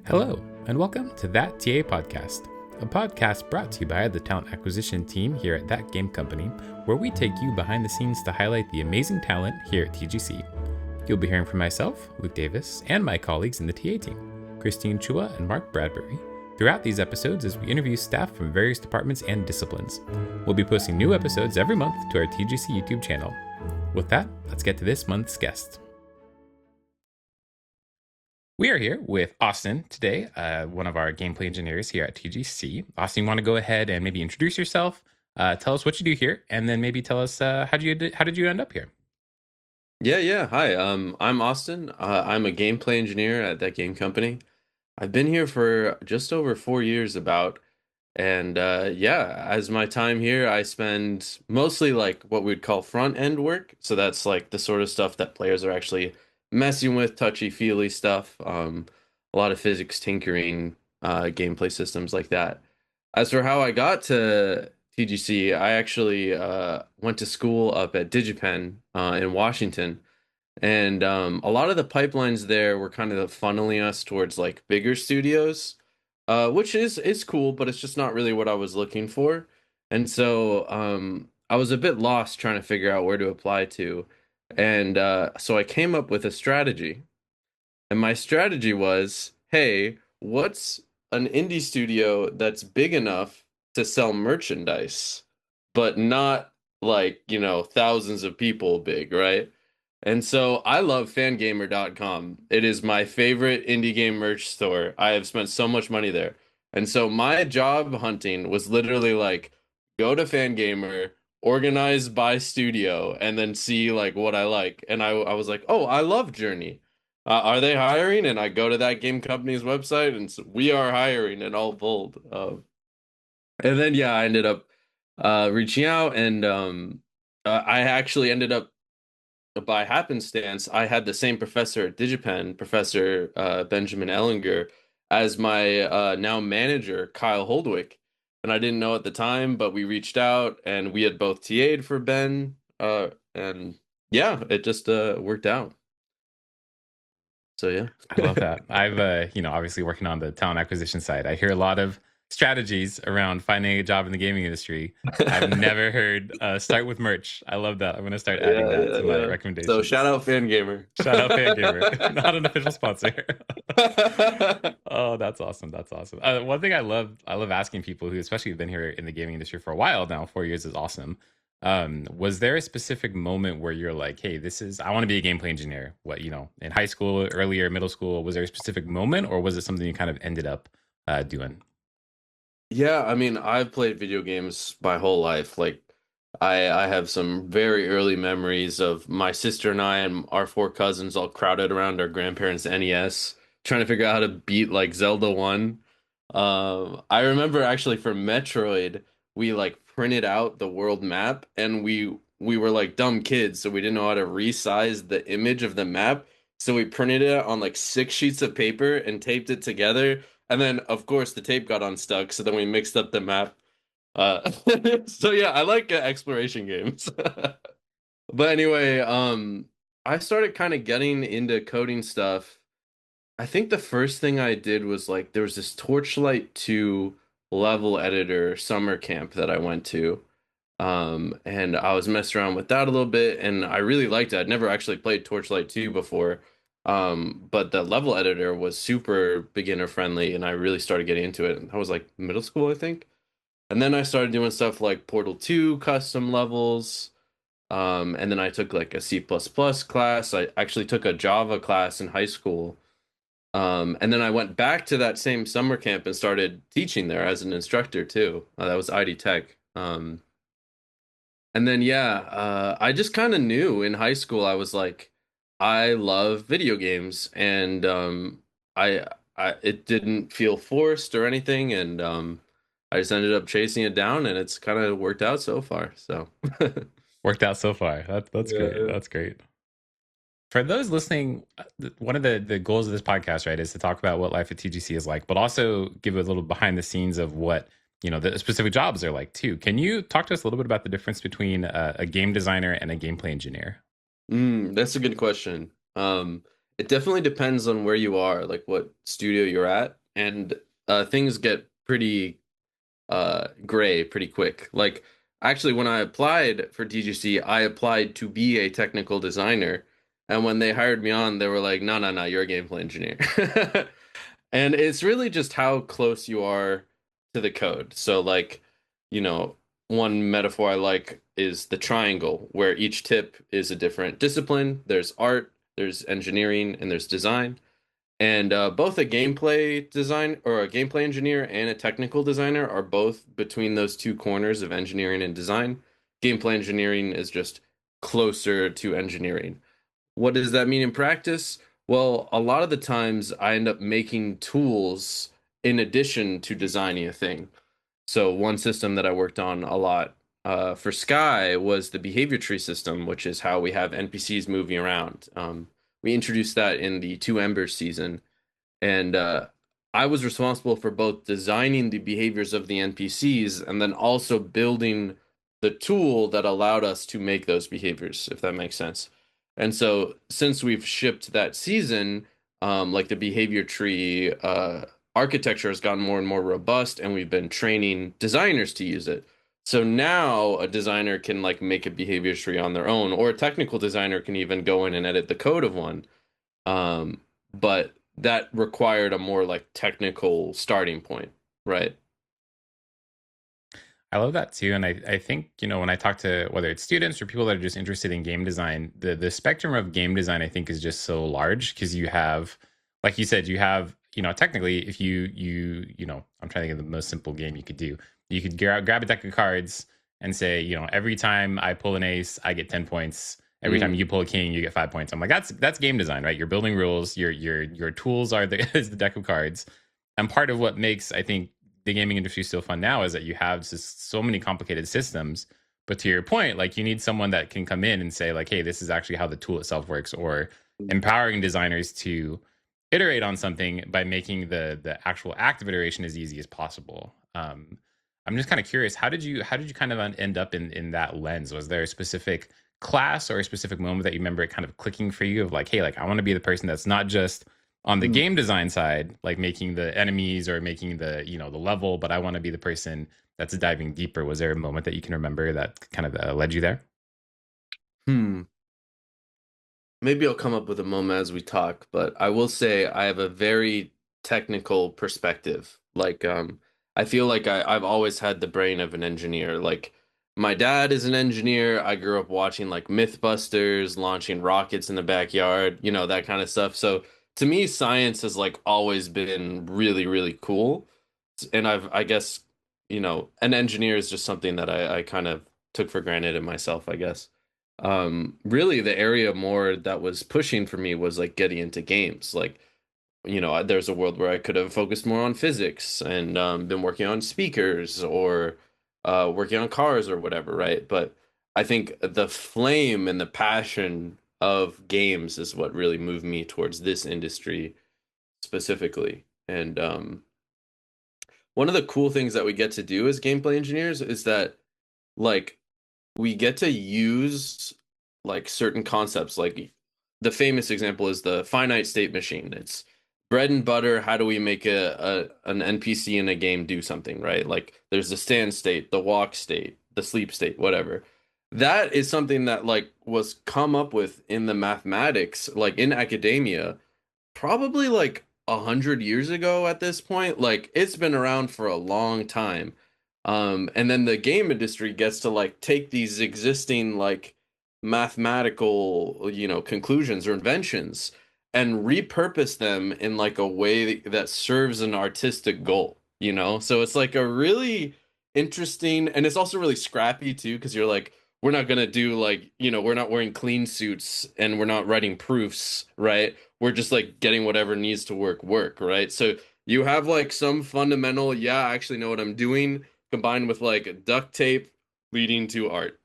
Hello, and welcome to thatTApodcast, a podcast brought to you by the talent acquisition team here at That Game Company, where we take you behind the scenes to highlight the amazing talent here at TGC. You'll be hearing from myself, Luke Davis, and my colleagues in the TA team, Christine Chua and Mark Bradbury, throughout these episodes as we interview staff from various departments and disciplines. We'll be posting new episodes every month to our TGC YouTube channel. With that, let's get to this month's guest. We are here with Austin today, one of our gameplay engineers here at TGC. Austin, you want to go ahead and maybe introduce yourself, tell us what you do here, and then maybe tell us how did you end up here? Yeah. Hi, I'm Austin. I'm a gameplay engineer at That Game Company. I've been here for just over 4 years and as my time here, I spend mostly like what we'd call front end work. So that's like the sort of stuff that players are actually messing with, touchy-feely stuff. A lot of physics tinkering, gameplay systems like that. As for how I got to TGC, I actually went to school up at DigiPen in Washington. And a lot of the pipelines there were kind of funneling us towards like bigger studios, which is cool, but it's just not really what I was looking for. And so I was a bit lost trying to figure out where to apply to. And so I came up with a strategy. And my strategy was, hey, what's an indie studio that's big enough to sell merchandise, but not like, thousands of people big, right? And so I love fangamer.com. It is my favorite indie game merch store. I have spent so much money there. And so my job hunting was literally like go to Fangamer, organize by studio, and then see like what I like. And I was like, oh, I love Journey. Are they hiring? And I go to that game company's website and we are hiring in all bold. And then, yeah, I ended up reaching out and I actually ended up by happenstance, I had the same professor at DigiPen, Professor Benjamin Ellinger, as my now manager, Kyle Holdwick. And I didn't know at the time, but we reached out and we had both TA'd for Ben. And yeah, it just worked out. So yeah. I love that. I've, obviously working on the talent acquisition side, I hear a lot of strategies around finding a job in the gaming industry. I've never heard start with merch. I love that. I'm going to start adding that to my recommendations. So shout out Fangamer. Shout out Fangamer. Not an official sponsor. Oh, that's awesome. That's awesome. One thing I love asking people who especially have been here in the gaming industry for a while now, 4 years is awesome. Was there a specific moment where you're like, hey, I want to be a gameplay engineer? What, in high school, earlier, middle school, was there a specific moment or was it something you kind of ended up doing? Yeah, I mean, I've played video games my whole life. Like, I have some very early memories of my sister and I and our four cousins all crowded around our grandparents' NES, trying to figure out how to beat like Zelda 1. I remember actually for Metroid, we like printed out the world map and we were like dumb kids, so we didn't know how to resize the image of the map. So we printed it on like 6 sheets of paper and taped it together. And then, of course, the tape got unstuck, so then we mixed up the map. Uh, so yeah, I like exploration games. But anyway, I started kind of getting into coding stuff. I think the first thing I did was like there was this Torchlight 2 level editor summer camp that I went to. And I was messing around with that a little bit, and I really liked it. I'd never actually played Torchlight 2 before. But the level editor was super beginner friendly, and I really started getting into it. I was like middle school, I think. And then I started doing stuff like Portal 2 custom levels. And then I took like a C++ class. I actually took a Java class in high school. And then I went back to that same summer camp and started teaching there as an instructor too. That was ID Tech. And then I just kind of knew in high school I was like, I love video games, and I it didn't feel forced or anything, and I just ended up chasing it down, and it's kind of worked out so far. So Worked out so far. That's yeah. great. That's great. For those listening, one of the goals of this podcast, right, is to talk about what life at TGC is like, but also give a little behind the scenes of what, the specific jobs are like too. Can you talk to us a little bit about the difference between a game designer and a gameplay engineer? That's a good question. It definitely depends on where you are, like what studio you're at, and things get pretty gray pretty quick. Like actually when I applied for TGC, I applied to be a technical designer. And when they hired me on, they were like, no, no, no, you're a gameplay engineer. And it's really just how close you are to the code. So like, you know, one metaphor I like is the triangle, where each tip is a different discipline. There's art, there's engineering, and there's design. And both a gameplay design or a gameplay engineer and a technical designer are both between those two corners of engineering and design. Gameplay engineering is just closer to engineering. What does that mean in practice? Well, a lot of the times I end up making tools in addition to designing a thing. So one system that I worked on a lot for Sky was the behavior tree system, which is how we have NPCs moving around. We introduced that in the Two Embers season, and I was responsible for both designing the behaviors of the NPCs and then also building the tool that allowed us to make those behaviors, if that makes sense. And so, since we've shipped that season, like the behavior tree architecture has gotten more and more robust, and we've been training designers to use it. So now a designer can like make a behavior tree on their own, or a technical designer can even go in and edit the code of one. But that required a more like technical starting point, right? I love that too. And I think, when I talk to whether it's students or people that are just interested in game design, the spectrum of game design, I think, is just so large because you have, like you said, you have, technically, if I'm trying to think of the most simple game you could do. You could grab a deck of cards and say, every time I pull an ace, I get 10 points. Every time Mm. you pull a king, you get 5 points. I'm like, that's game design, right? You're building rules. Your tools are is the deck of cards. And part of what makes, I think, the gaming industry is so fun now is that you have just so many complicated systems. But to your point, like you need someone that can come in and say, like, hey, this is actually how the tool itself works, or empowering designers to iterate on something by making the actual act of iteration as easy as possible. I'm just kind of curious, how did you kind of end up in that lens? Was there a specific class or a specific moment that you remember it kind of clicking for you of like, hey, like I want to be the person that's not just on the Mm. game design side, like making the enemies or making the level, but I want to be the person that's diving deeper. Was there a moment that you can remember that kind of led you there? Hmm. Maybe I'll come up with a moment as we talk, but I will say I have a very technical perspective. Like, I feel like I've always had the brain of an engineer. Like, my dad is an engineer. I grew up watching like Mythbusters, launching rockets in the backyard, that kind of stuff. So to me, science has like always been really, really cool. And I guess, an engineer is just something that I kind of took for granted in myself, I guess. Really the area more that was pushing for me was like getting into games. Like, there's a world where I could have focused more on physics and been working on speakers or working on cars or whatever, right? But I think the flame and the passion of games is what really moved me towards this industry specifically. And one of the cool things that we get to do as gameplay engineers is that like we get to use like certain concepts. Like the famous example is the finite state machine. It's bread and butter. How do we make an NPC in a game do something, right? Like there's the stand state, the walk state, the sleep state, whatever. That is something that like was come up with in the mathematics, like in academia, probably like 100 years ago at this point. Like it's been around for a long time. And then the game industry gets to like take these existing like mathematical, conclusions or inventions and repurpose them in like a way that serves an artistic goal. So it's like a really interesting, and it's also really scrappy too, because you're like, we're not gonna do like, we're not wearing clean suits and we're not writing proofs, right? We're just like getting whatever needs to work, right? So you have like some fundamental, yeah, I actually know what I'm doing, combined with like duct tape leading to art.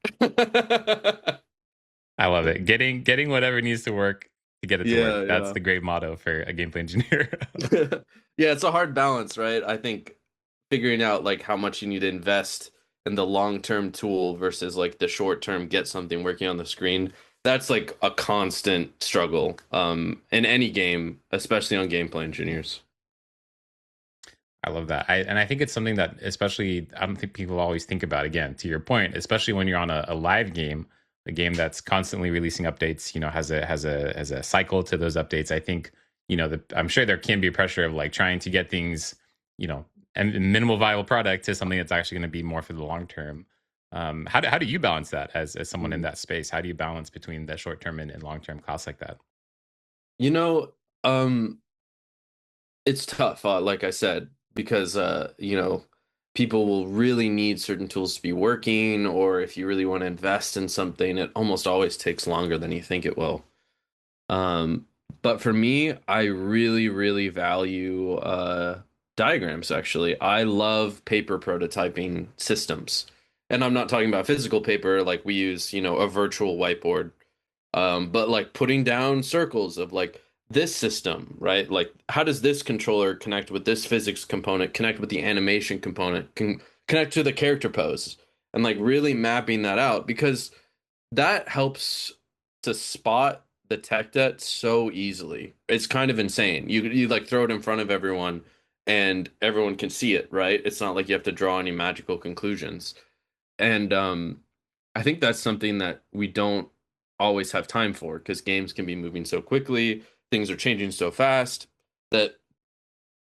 I love it. Getting whatever needs to work to get it to work. Yeah, That's yeah. the great motto for a gameplay engineer. Yeah, it's a hard balance, right? I think figuring out like how much you need to invest in the long-term tool versus like the short-term get something working on the screen that's like a constant struggle in any game, especially on gameplay engineers. I love that. I think it's something that, especially, I don't think people always think about. Again, to your point, especially when you're on a live game, a game that's constantly releasing updates. Has a cycle to those updates. I think I'm sure there can be pressure of like trying to get things, you know, and minimal viable product to something that's actually going to be more for the long term. How do you balance that as someone in Mhm. that space? How do you balance between the short term and long term costs like that? You know, um, it's tough, like I said, because people will really need certain tools to be working, or if you really want to invest in something, it almost always takes longer than you think it will. Um, but for me, I really, really value diagrams, actually. I love paper prototyping systems. And I'm not talking about physical paper, like we use, a virtual whiteboard. But like putting down circles of like this system, right? Like how does this controller connect with this physics component, connect with the animation component, connect to the character pose, and like really mapping that out because that helps to spot the tech debt so easily. It's kind of insane. You like throw it in front of everyone and everyone can see it, right? It's not like you have to draw any magical conclusions. And I think that's something that we don't always have time for because games can be moving so quickly, things are changing so fast that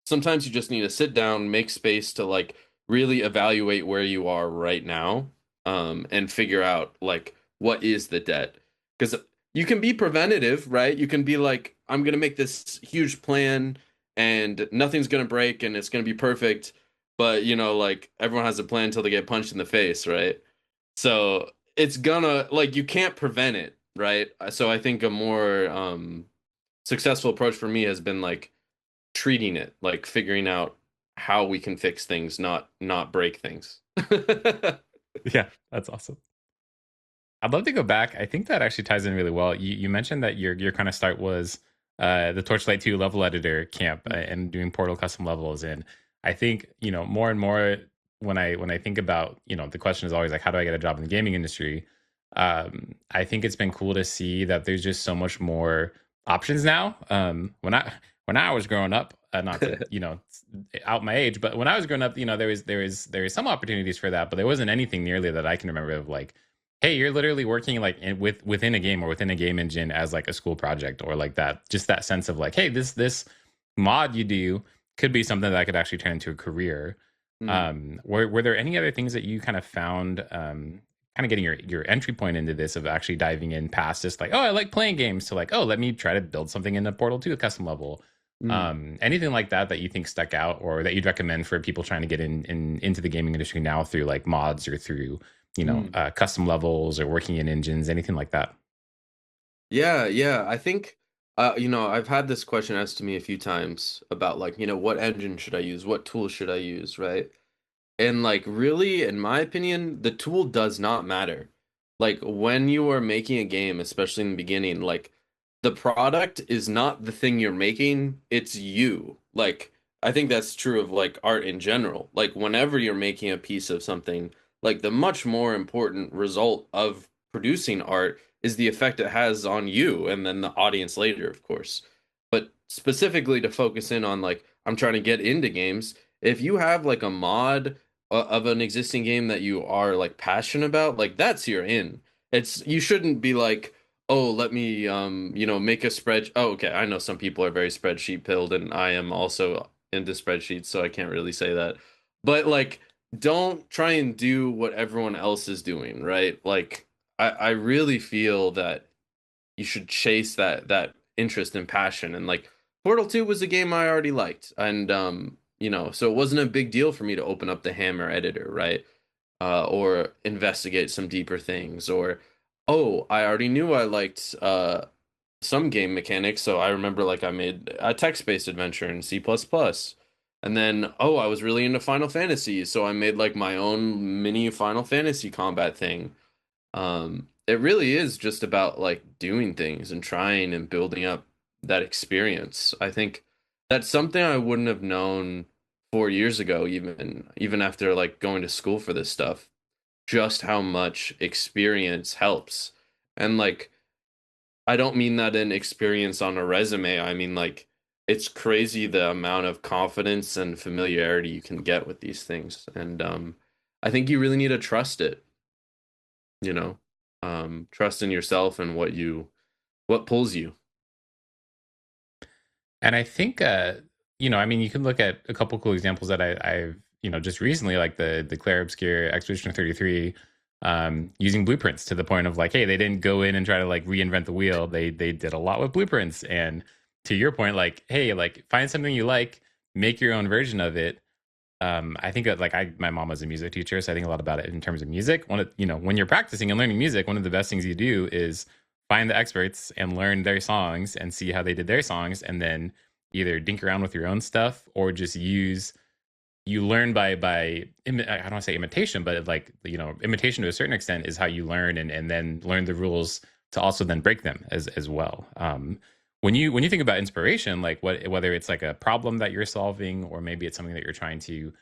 sometimes you just need to sit down, make space to like really evaluate where you are right now, and figure out like what is the debt. Because you can be preventative, right? You can be like, I'm gonna make this huge plan and nothing's gonna break and it's gonna be perfect. But like everyone has a plan until they get punched in the face, right? So it's gonna like you can't prevent it, right? So I think a more successful approach for me has been like treating it, like figuring out how we can fix things, not break things. Yeah, that's awesome. I'd love to go back. I think that actually ties in really well. You mentioned that your kind of start was the Torchlight 2 level editor camp and doing Portal custom levels. And I think, more and more when I think about, the question is always like, how do I get a job in the gaming industry? I think it's been cool to see that there's just so much more options now. When I was growing up, not to, out my age, but when I was growing up, there was some opportunities for that, but there wasn't anything nearly that I can remember of like, hey, you're literally working like within a game or within a game engine as like a school project or like that. Just that sense of like, hey, this mod you do could be something that I could actually turn into a career. Hmm. Were there any other things that you kind of found, kind of getting your entry point into this of actually diving in past just like, oh, I like playing games to like, oh, let me try to build something in the Portal 2 custom level. Hmm. Anything like that you think stuck out or that you'd recommend for people trying to get into the gaming industry now through like mods or through Hmm. custom levels or working in engines, anything like that? Yeah, yeah. I think I've had this question asked to me a few times about like, what engine should I use? What tool should I use, right? And like really, in my opinion, the tool does not matter. Like when you are making a game, especially in the beginning, like the product is not the thing you're making, it's you. Like I think that's true of like art in general. Like whenever you're making a piece of something, like the much more important result of producing art is the effect it has on you and then the audience later, of course. But specifically to focus in on like I'm trying to get into games, if you have like a mod of an existing game that you are like passionate about, like that's your in. It's you shouldn't be like, oh, let me make a spread. Oh, okay, I know some people are very spreadsheet pilled, and I am also into spreadsheets, so I can't really say that. But like, don't try and do what everyone else is doing, right? Like, I really feel that you should chase that interest and passion and like Portal 2 was a game I already liked and so it wasn't a big deal for me to open up the Hammer editor, right? Or investigate some deeper things or oh, I already knew I liked some game mechanics, so I remember like I made a text-based adventure in C++. plus plus. And then oh, I was really into Final Fantasy, so I made like my own mini Final Fantasy combat thing. It really is just about like doing things and trying and building up that experience. I think that's something I wouldn't have known 4 years ago, even after like going to school for this stuff, just how much experience helps. And like I don't mean that in experience on a resume. I mean like it's crazy the amount of confidence and familiarity you can get with these things. And I think you really need to trust it, you know. Trust in yourself and what pulls you. And I think, I mean, you can look at a couple cool examples that I've, just recently, like the Claire Obscure Expedition 33, using blueprints to the point of like, hey, they didn't go in and try to like reinvent the wheel. They did a lot with blueprints. And to your point, like, hey, like find something you like, make your own version of it. I think that like my mom was a music teacher, so I think a lot about it in terms of music. When you're practicing and learning music, one of the best things you do is find the experts and learn their songs and see how they did their songs, and then either dink around with your own stuff or just you learn I don't want to say imitation, but like imitation to a certain extent is how you learn, and then learn the rules to also then break them as well. When you think about inspiration, like whether it's like a problem that you're solving, or maybe it's something that you're trying to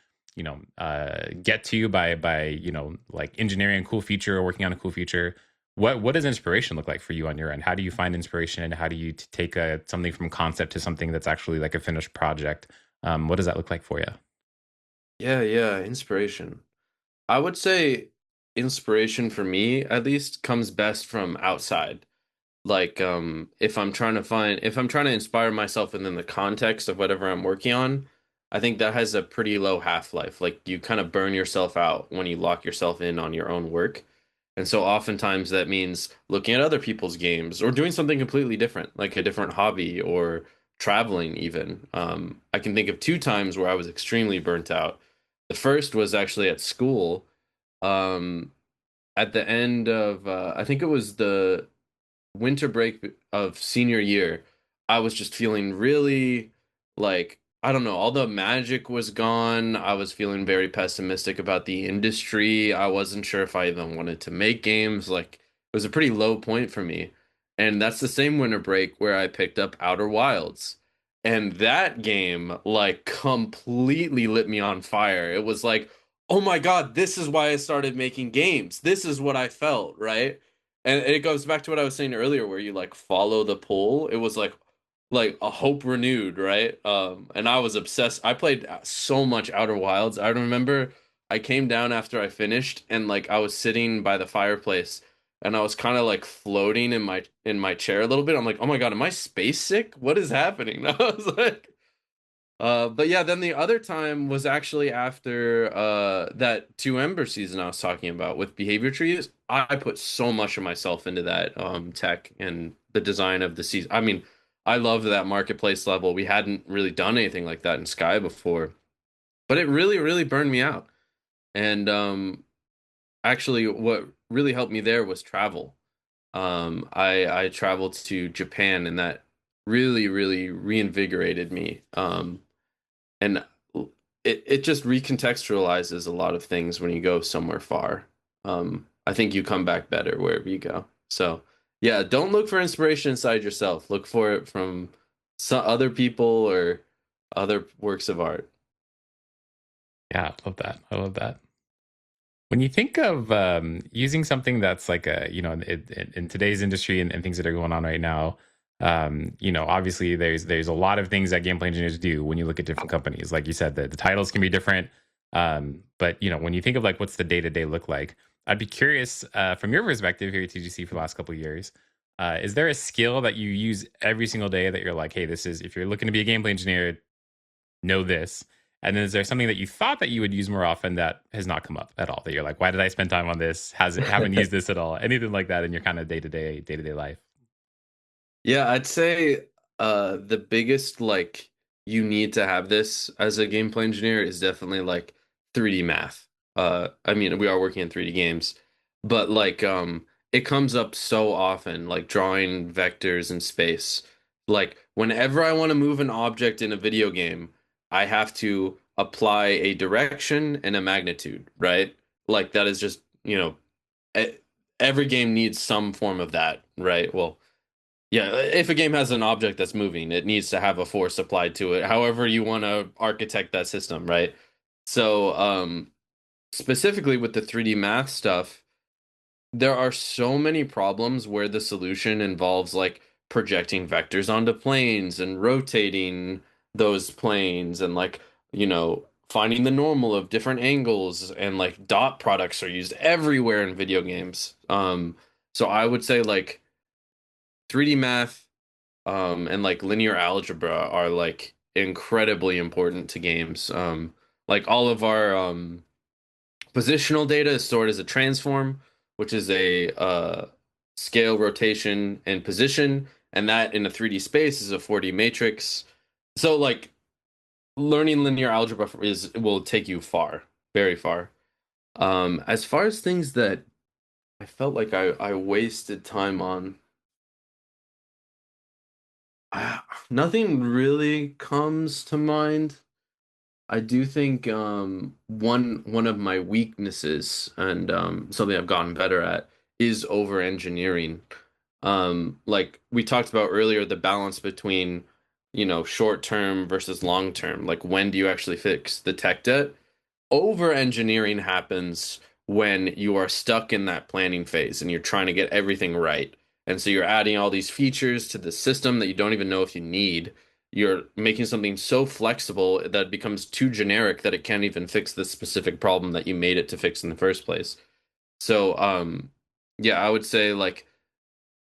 get to by like engineering a cool feature or working on a cool feature, what does inspiration look like for you on your end? How do you find inspiration, and how do you take something from concept to something that's actually like a finished project? What does that look like for you? Yeah, yeah, inspiration. I would say inspiration for me at least comes best from outside. Like if I'm trying to inspire myself within the context of whatever I'm working on, I think that has a pretty low half-life. Like you kind of burn yourself out when you lock yourself in on your own work. And so oftentimes that means looking at other people's games or doing something completely different, like a different hobby or traveling even. I can think of two times where I was extremely burnt out. The first was actually at school. Um, at the end of I think it was the winter break of senior year, I was just feeling really like, I don't know, all the magic was gone. I was feeling very pessimistic about the industry. I wasn't sure if I even wanted to make games. Like, it was a pretty low point for me. And that's the same winter break where I picked up Outer Wilds. And that game, like, completely lit me on fire. It was like, oh my God, this is why I started making games. This is what I felt, right? And it goes back to what I was saying earlier, where you like follow the pull. It was like a hope renewed, right? And I was obsessed. I played so much Outer Wilds. I remember I came down after I finished, and like I was sitting by the fireplace, and I was kind of like floating in my chair a little bit. I'm like, oh my God, am I space sick? What is happening? I was like, but yeah, then the other time was actually after that Two Ember season I was talking about with behavior trees. I put so much of myself into that tech and the design of the season. I mean, I loved that marketplace level. We hadn't really done anything like that in Sky before, but it really, really burned me out. And actually, what really helped me there was travel. I traveled to Japan, and that really, really reinvigorated me. And it just recontextualizes a lot of things when you go somewhere far. I think you come back better wherever you go. So yeah, don't look for inspiration inside yourself. Look for it from some other people or other works of art. Yeah, I love that. I love that. When you think of using something that's like in today's industry, and things that are going on right now, obviously there's a lot of things that gameplay engineers do when you look at different companies. Like you said, the titles can be different, but when you think of like what's the day to day look like, I'd be curious from your perspective here at TGC for the last couple of years. Is there a skill that you use every single day that you're like, hey, this is if you're looking to be a gameplay engineer, know this? And then is there something that you thought that you would use more often that has not come up at all? That you're like, why did I spend time on this? Haven't used this at all? Anything like that in your kind of day to day life? Yeah, I'd say the biggest like you need to have this as a gameplay engineer is definitely like 3D math. I mean, we are working in 3D games, but like it comes up so often, like drawing vectors in space. Like whenever I want to move an object in a video game, I have to apply a direction and a magnitude, right? Like that is just, e- every game needs some form of that, right? Well, yeah, if a game has an object that's moving, it needs to have a force applied to it, however you want to architect that system, right? So, specifically with the 3D math stuff, there are so many problems where the solution involves like projecting vectors onto planes and rotating those planes and like, finding the normal of different angles, and like dot products are used everywhere in video games. So I would say like 3D math and like linear algebra are like incredibly important to games. Like all of our positional data is stored as a transform, which is a scale, rotation, and position, and that in a 3D space is a 4D matrix. So like learning linear algebra is will take you far, very far. As far as things that I felt like I wasted time on, nothing really comes to mind. I do think one of my weaknesses, and something I've gotten better at, is over engineering. Like we talked about earlier, the balance between, short term versus long term. Like when do you actually fix the tech debt? Over engineering happens when you are stuck in that planning phase and you're trying to get everything right. And so you're adding all these features to the system that you don't even know if you need. You're making something so flexible that it becomes too generic that it can't even fix the specific problem that you made it to fix in the first place. So, yeah, I would say like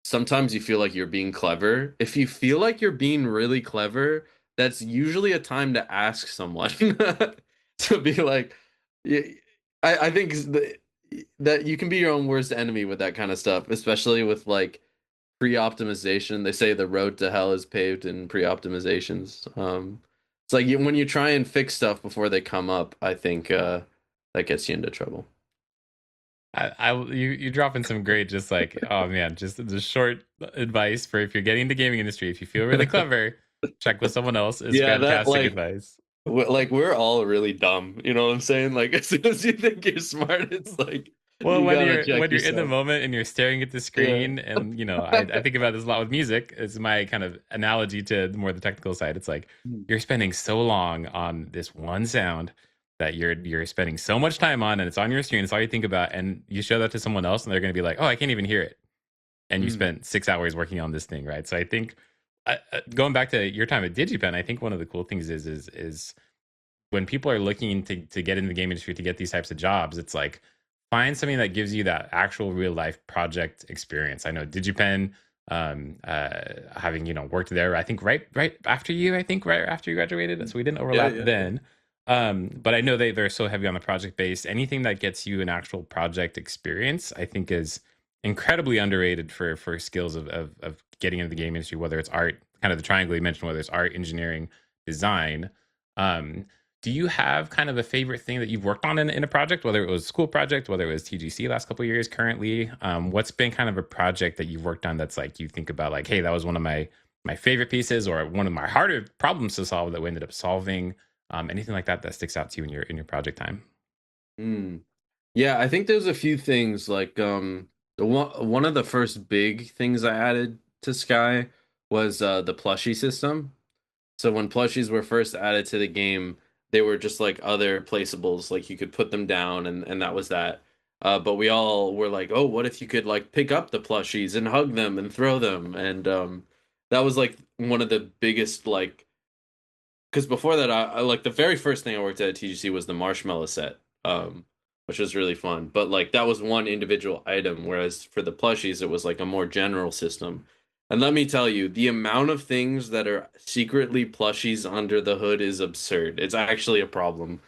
sometimes you feel like you're being clever. If you feel like you're being really clever, that's usually a time to ask someone to be like, yeah, I think that you can be your own worst enemy with that kind of stuff, especially with like pre-optimization. They say the road to hell is paved in pre-optimizations. It's like when you try and fix stuff before they come up, I think that gets you into trouble. You dropping some great, just like, oh man, just the short advice for if you're getting into gaming industry, if you feel really clever, check with someone else is Yeah, that fantastic like advice. like we're all really dumb. You know what I'm saying? Like as soon as you think you're smart, it's like Well, you gotta check when you're in the yourself. moment and you're staring at the Yeah. screen, and I think about this a lot with music. It's my kind of analogy to more the technical side. It's like you're spending so long on this one sound that you're spending so much time on, and it's on your screen. It's all you think about, and you show that to someone else, and they're going to be like, "Oh, I can't even hear it." And you Mm. spent 6 hours working on this thing, right? So I think going back to your time at DigiPen, I think one of the cool things is when people are looking to get into the game industry to get these types of jobs, it's like find something that gives you that actual real life project experience. I know DigiPen, having worked there, I think right after you, I think right after you graduated, so we didn't Yeah, overlap yeah, yeah. then. But I know they're so heavy on the project base. Anything that gets you an actual project experience, I think, is incredibly underrated for skills of getting into the game industry, whether it's art, kind of the triangle you mentioned, whether it's art, engineering, design. Um, do you have kind of a favorite thing that you've worked on in a project, whether it was a school project, whether it was TGC last couple of years, currently? What's been kind of a project that you've worked on that's like you think about like, hey, that was one of my favorite pieces, or one of my harder problems to solve that we ended up solving? Anything like that that sticks out to you in your project time? Mm. Yeah, I think there's a few things like one of the first big things I added to Sky was the plushie system. So when plushies were first added to the game, they were just like other placeables, like you could put them down and that was that. But we all were like, "Oh, what if you could like pick up the plushies and hug them and throw them?" And that was like one of the biggest like because before that, I like the very first thing I worked at TGC was the marshmallow set, which was really fun. But like that was one individual item, whereas for the plushies, it was like a more general system. And let me tell you, the amount of things that are secretly plushies under the hood is absurd. It's actually a problem.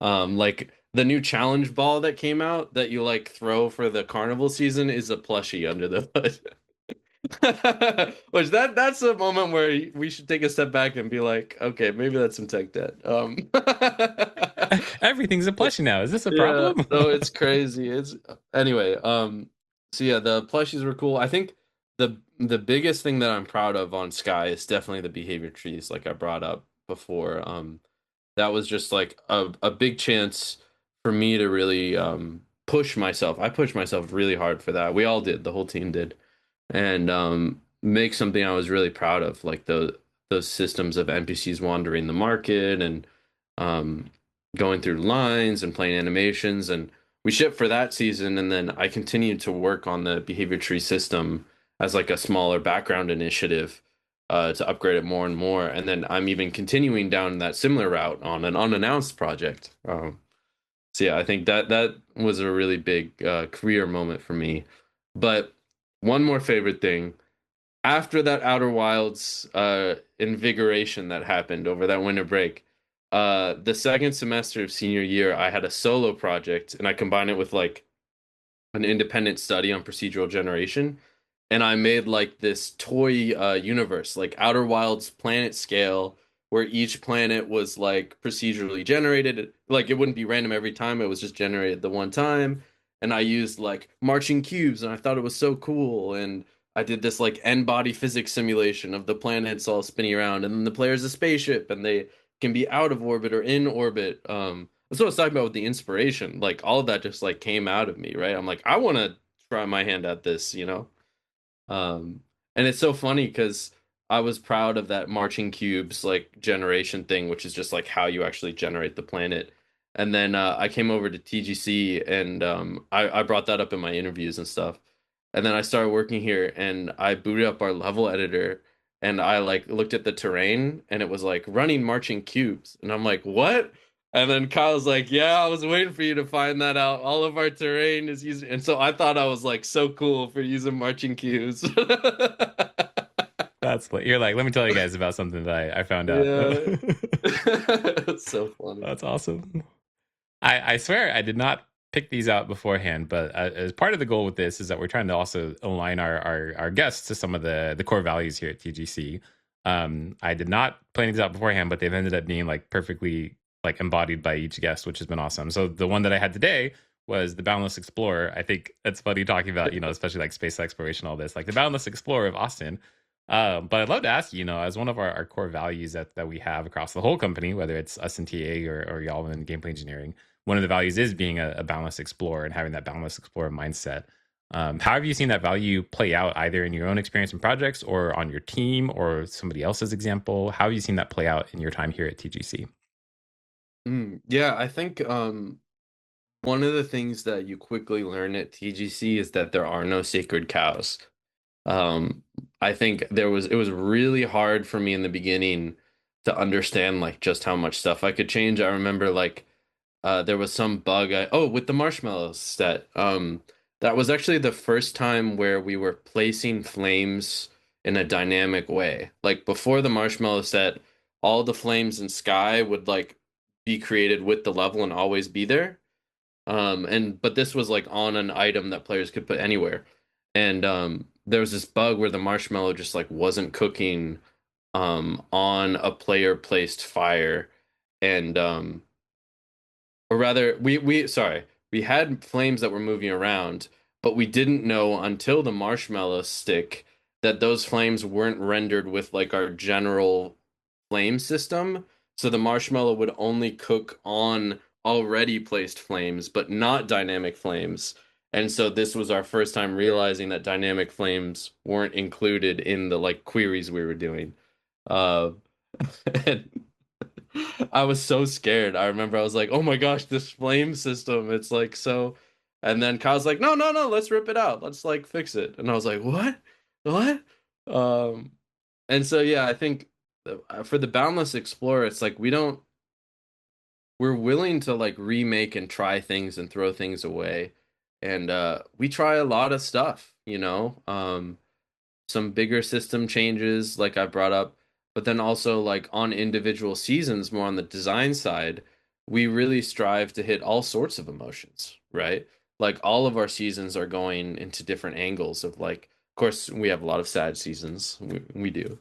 Like the new challenge ball that came out that you like throw for the carnival season is a plushie under the hood. Which that's a moment where we should take a step back and be like, okay, maybe that's some tech debt. Everything's a plushie now. Is this a Yeah, problem? no, it's crazy. It's anyway, so yeah, the plushies were cool. I think the biggest thing that I'm proud of on Sky is definitely the behavior trees, like I brought up before. That was just like a big chance for me to really push myself. I pushed myself really hard for that. We all did, the whole team did, and make something I was really proud of, like those systems of NPCs wandering the market and um, going through lines and playing animations. And we shipped for that season, and then I continued to work on the behavior tree system as like a smaller background initiative to upgrade it more and more. And then I'm even continuing down that similar route on an unannounced project. So yeah, I think that was a really big career moment for me. But one more favorite thing after that Outer Wilds invigoration that happened over that winter break, the second semester of senior year, I had a solo project and I combined it with like an independent study on procedural generation. And I made like this toy universe, like Outer Wilds planet scale, where each planet was like procedurally generated. Like it wouldn't be random every time, it was just generated the one time. And I used like marching cubes, and I thought it was so cool. And I did this like end body physics simulation of the planets all spinning around, and then the player's a spaceship, and they can be out of orbit or in orbit. That's what I was talking about with the inspiration. Like all of that just like came out of me, right? I'm like, I want to try my hand at this, you know? Um, and it's so funny because I was proud of that marching cubes like generation thing, which is just like how you actually generate the planet. And then I came over to TGC and I brought that up in my interviews and stuff. And then I started working here and I booted up our level editor and I like looked at the terrain and it was like running marching cubes. And I'm like, what? And then Kyle's like, yeah, I was waiting for you to find that out. All of our terrain is using, and so I thought I was like so cool for using marching cues. You're like, let me tell you guys about something that I found out. Yeah. It's so funny. That's awesome. I swear I did not pick these out beforehand, but as part of the goal with this is that we're trying to also align our guests to some of the core values here at TGC. I did not plan these out beforehand, but they've ended up being like perfectly like embodied by each guest, which has been awesome. So the one that I had today was the Boundless Explorer. I think it's funny talking about, especially like space exploration, all this, like the Boundless Explorer of Austin. But I'd love to ask you, as one of our core values that we have across the whole company, whether it's us in TA or y'all in gameplay engineering, one of the values is being a boundless explorer and having that boundless explorer mindset. How have you seen that value play out either in your own experience and projects or on your team or somebody else's example? How have you seen that play out in your time here at TGC? Yeah, I think one of the things that you quickly learn at TGC is that there are no sacred cows. Um, I think it was really hard for me in the beginning to understand like just how much stuff I could change. I remember like there was some bug with the marshmallow set. That was actually the first time where we were placing flames in a dynamic way. Like before the marshmallow set, all the flames in sky would like be created with the level and always be there. But this was like on an item that players could put anywhere. And there was this bug where the marshmallow just like wasn't cooking on a player placed fire. And or rather we had flames that were moving around, but we didn't know until the marshmallow stick that those flames weren't rendered with like our general flame system. So the marshmallow would only cook on already placed flames, but not dynamic flames. And so this was our first time realizing that dynamic flames weren't included in the like queries we were doing. Uh, and I was so scared. I remember I was like, "Oh my gosh, this flame system, it's like so." And then Kyle's like, "No, no, no, let's rip it out. Let's like fix it." And I was like, "What? What?" Um, and so yeah, I think for the Boundless Explorer, it's like we're willing to like remake and try things and throw things away. And we try a lot of stuff, some bigger system changes like I brought up, but then also like on individual seasons, more on the design side, we really strive to hit all sorts of emotions, right? Like all of our seasons are going into different angles of like, of course, we have a lot of sad seasons. We do.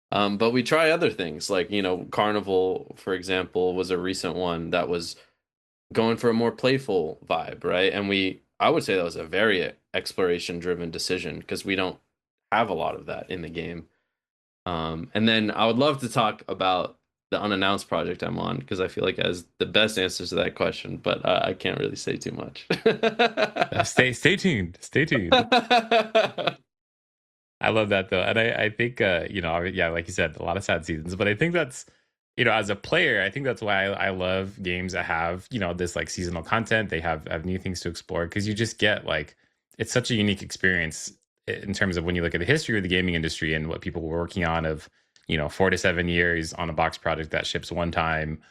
But we try other things like, Carnival, for example, was a recent one that was going for a more playful vibe, right? And I would say that was a very exploration driven decision because we don't have a lot of that in the game. And then I would love to talk about the unannounced project I'm on because I feel like it has the best answers to that question, but I can't really say too much. Stay tuned. Stay tuned. I love that though, and I think yeah, like you said, a lot of sad seasons, but I think as a player, I think that's why I love games that have, this like seasonal content. They have new things to explore because you just get like, it's such a unique experience in terms of when you look at the history of the gaming industry and what people were working on of, 4 to 7 years on a box product that ships one time,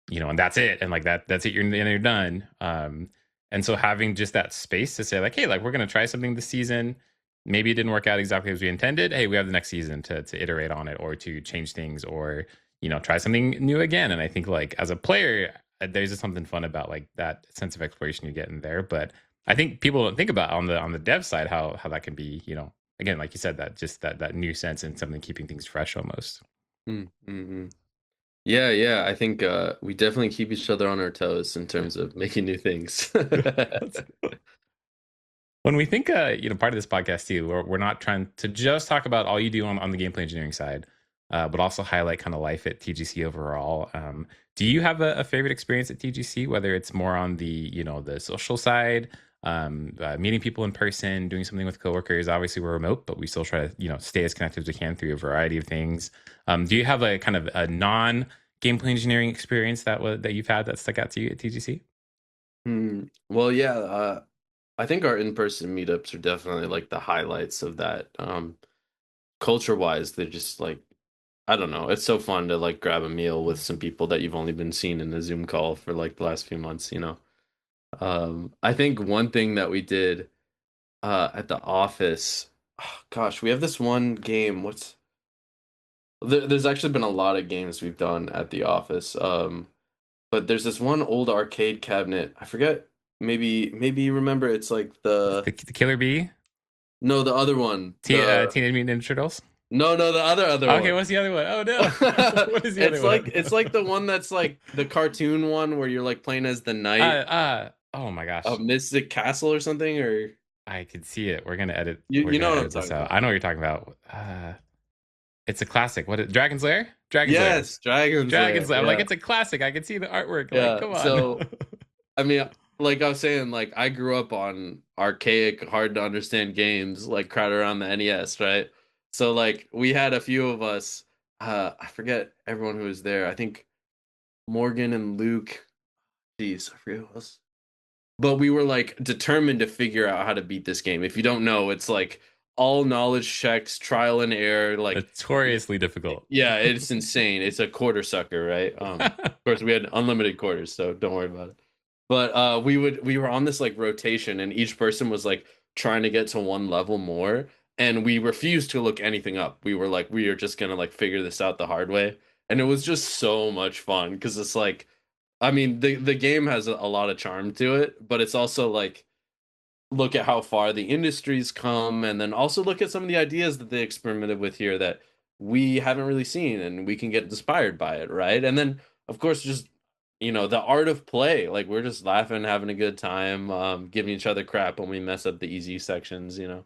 and that's it. And like that's it. You're done. And so having just that space to say like, hey, like we're going to try something this season. Maybe it didn't work out exactly as we intended. Hey, we have the next season to iterate on it or to change things or, try something new again. And I think like as a player, there's just something fun about like that sense of exploration you get in there. But I think people don't think about on the dev side how that can be, again, like you said, that just that new sense and something keeping things fresh almost. Mm-hmm. Yeah, yeah. I think we definitely keep each other on our toes in terms of making new things. When we think, part of this podcast too, we're not trying to just talk about all you do on the gameplay engineering side, but also highlight kind of life at TGC overall. Do you have a favorite experience at TGC, whether it's more on the, the social side, meeting people in person, doing something with coworkers? Obviously, we're remote, but we still try to, stay as connected as we can through a variety of things. Do you have a kind of a non gameplay engineering experience that you've had that stuck out to you at TGC? Well, yeah, I think our in-person meetups are definitely like the highlights of that. Culture-wise, they're just like, I don't know, it's so fun to like grab a meal with some people that you've only been seeing in a Zoom call for like the last few months, you know. I think one thing that we did at the office, oh, gosh, we have this one game. There's actually been a lot of games we've done at the office. But there's this one old arcade cabinet. I forget. Maybe you remember. It's like The Killer Bee, no, the other one. The Teenage Mutant Ninja Turtles. no, the other Okay, one. what's the other one? Oh no, what is the other one? It's like the one that's like the cartoon one where you're like playing as the knight Oh my of gosh, Mystic Castle or something, or I could see it. We're gonna edit. We're you gonna know what I'm edit this talking out. about. I know what you're talking about. It's a classic. Dragon's Lair? Dragon's Lair. Yes, Dragon's Dragon's Lair. Lair. I'm like, Yeah. it's a classic. I can see the artwork. Like, Yeah. come on. So I mean, like I was saying, like I grew up on archaic, hard to understand games like crowded around the NES, right? So like we had a few of us, I forget everyone who was there. I think Morgan and Luke. Jeez, I forget who else. But we were like determined to figure out how to beat this game. If you don't know, it's like all knowledge checks, trial and error, like Notoriously difficult. yeah, it's insane. It's a quarter sucker, right? Of course we had unlimited quarters, so don't worry about it. But we were on this like rotation and each person was like trying to get to one level more and we refused to look anything up. We were like we are just gonna like figure this out the hard way. And it was just so much fun because it's like I mean the game has a lot of charm to it, but it's also like look at how far the industry's come and then also look at some of the ideas that they experimented with here that we haven't really seen and we can get inspired by it, right? And then of course just the art of play, like we're just laughing, having a good time, giving each other crap when we mess up the easy sections. That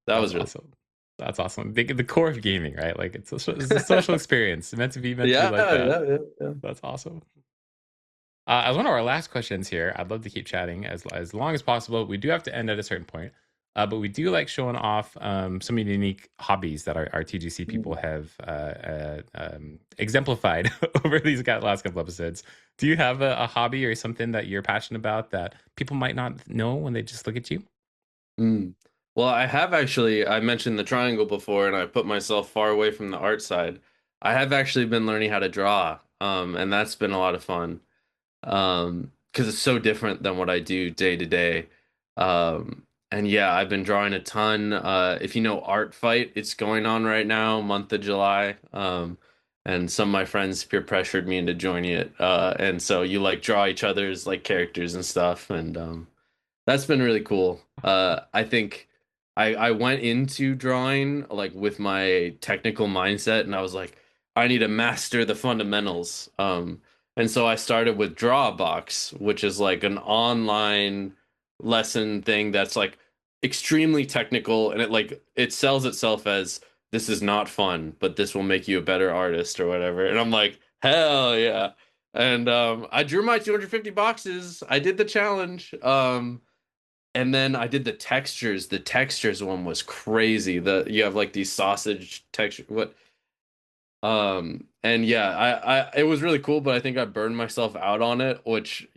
That's was really awesome. That's awesome. The core of gaming, right? Like it's a social experience. Meant to be yeah, like that. yeah, yeah, yeah. That's awesome. As one of our last questions here, I'd love to keep chatting as long as possible. We do have to end at a certain point, but we do like showing off some of the unique hobbies that our TGC people have exemplified over these last couple episodes. Do you have a hobby or something that you're passionate about that people might not know when they just look at you? Mm. Well, I have actually, I mentioned the triangle before and I put myself far away from the art side. I have actually been learning how to draw, and that's been a lot of fun. Because it's so different than what I do day to day. And yeah, I've been drawing a ton. If you know Art Fight, it's going on right now, month of July. And some of my friends peer pressured me into joining it. And so you like draw each other's like characters and stuff, and that's been really cool. I think I went into drawing like with my technical mindset, and I was like, I need to master the fundamentals. And so I started with Drawbox, which is like an online lesson thing that's like extremely technical, and it sells itself as this is not fun, but this will make you a better artist or whatever. And I'm like, hell yeah. And I drew my 250 boxes. I did the challenge. And then I did the textures. The textures one was crazy. You have like these sausage texture. What? And yeah, I it was really cool, but I think I burned myself out on it, which,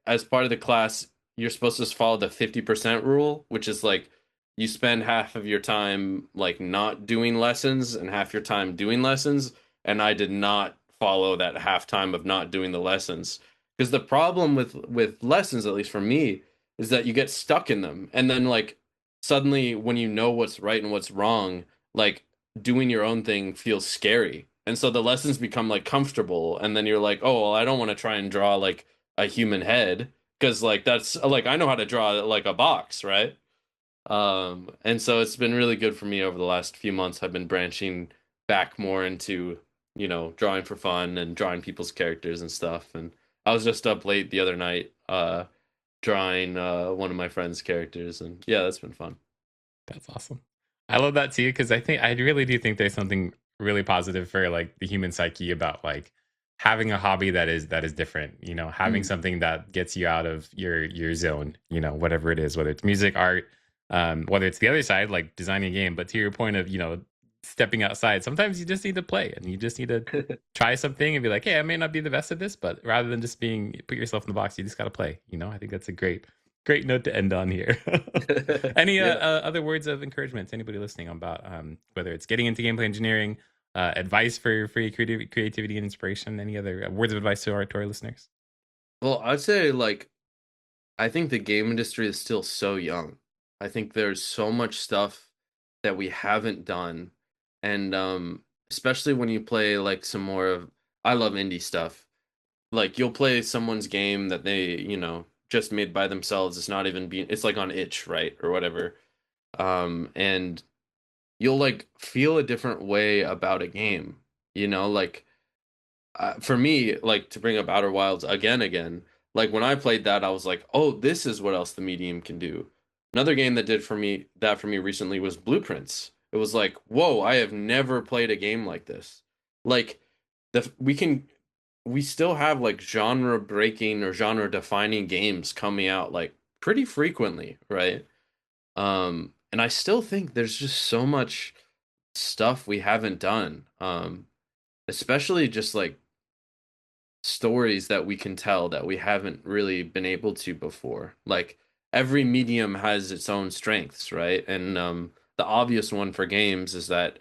as part of the class, you're supposed to follow the 50% rule, which is like you spend half of your time like not doing lessons and half your time doing lessons. And I did not follow that half time of not doing the lessons. Because the problem with lessons, at least for me, is that you get stuck in them. And then like suddenly when you know what's right and what's wrong, like doing your own thing feels scary. And so the lessons become like comfortable, and then you're like, oh, well, I don't want to try and draw like a human head because like that's like I know how to draw like a box, right? And so it's been really good for me over the last few months. I've been branching back more into, drawing for fun and drawing people's characters and stuff. And I was just up late the other night, drawing one of my friend's characters, and yeah, that's been fun. That's awesome. I love that too, because I really do think there's something really positive for like the human psyche about like having a hobby that is different. Having Mm. something that gets you out of your zone. Whatever it is, whether it's music, art, whether it's the other side like designing a game. But to your point of stepping outside, sometimes you just need to play and you just need to try something and be like, hey, I may not be the best at this, but rather than just put yourself in the box, you just got to play. I think that's a great note to end on here. Any Yeah. other words of encouragement to anybody listening about whether it's getting into gameplay engineering, advice for your creativity and inspiration? Any other words of advice to our listeners? Well, I'd say like I think the game industry is still so young. I think there's so much stuff that we haven't done. And especially when you play like some more of I love indie stuff. Like you'll play someone's game that they, just made by themselves. It's not even being it's like on itch, right? Or whatever. And you'll like feel a different way about a game. Like for me, like to bring up Outer Wilds again, like when I played that, I was like, oh, this is what else the medium can do. Another game that did for me recently was Blueprints. It was like, whoa, I have never played a game like this. Like we still have like genre breaking or genre defining games coming out like pretty frequently, right? And I still think there's just so much stuff we haven't done. Especially just like stories that we can tell that we haven't really been able to before. Like every medium has its own strengths, right? And the obvious one for games is that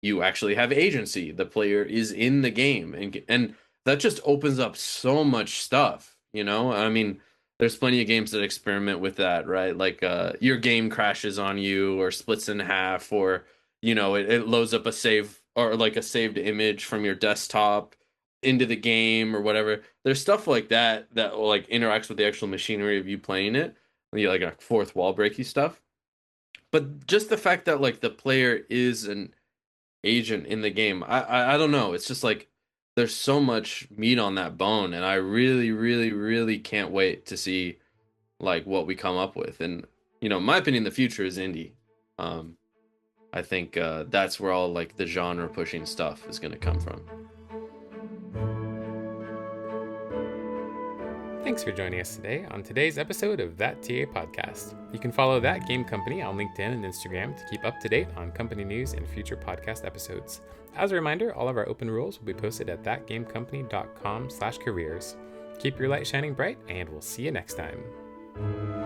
you actually have agency. The player is in the game, and that just opens up so much stuff. I mean, there's plenty of games that experiment with that, right? Like your game crashes on you, or splits in half, or it loads up a save or like a saved image from your desktop into the game or whatever. There's stuff like that like interacts with the actual machinery of you playing it. Like a fourth wall breaky stuff. But just the fact that like the player is an agent in the game. I don't know. It's just like there's so much meat on that bone, and I really, really, really can't wait to see like what we come up with. And in my opinion, the future is indie. Um, I think that's where all like the genre pushing stuff is going to come from. Thanks for joining us today on today's episode of That TA Podcast. You can follow That Game Company on LinkedIn and Instagram to keep up to date on company news and future podcast episodes. As a reminder, all of our open roles will be posted at thatgamecompany.com/careers. Keep your light shining bright, and we'll see you next time.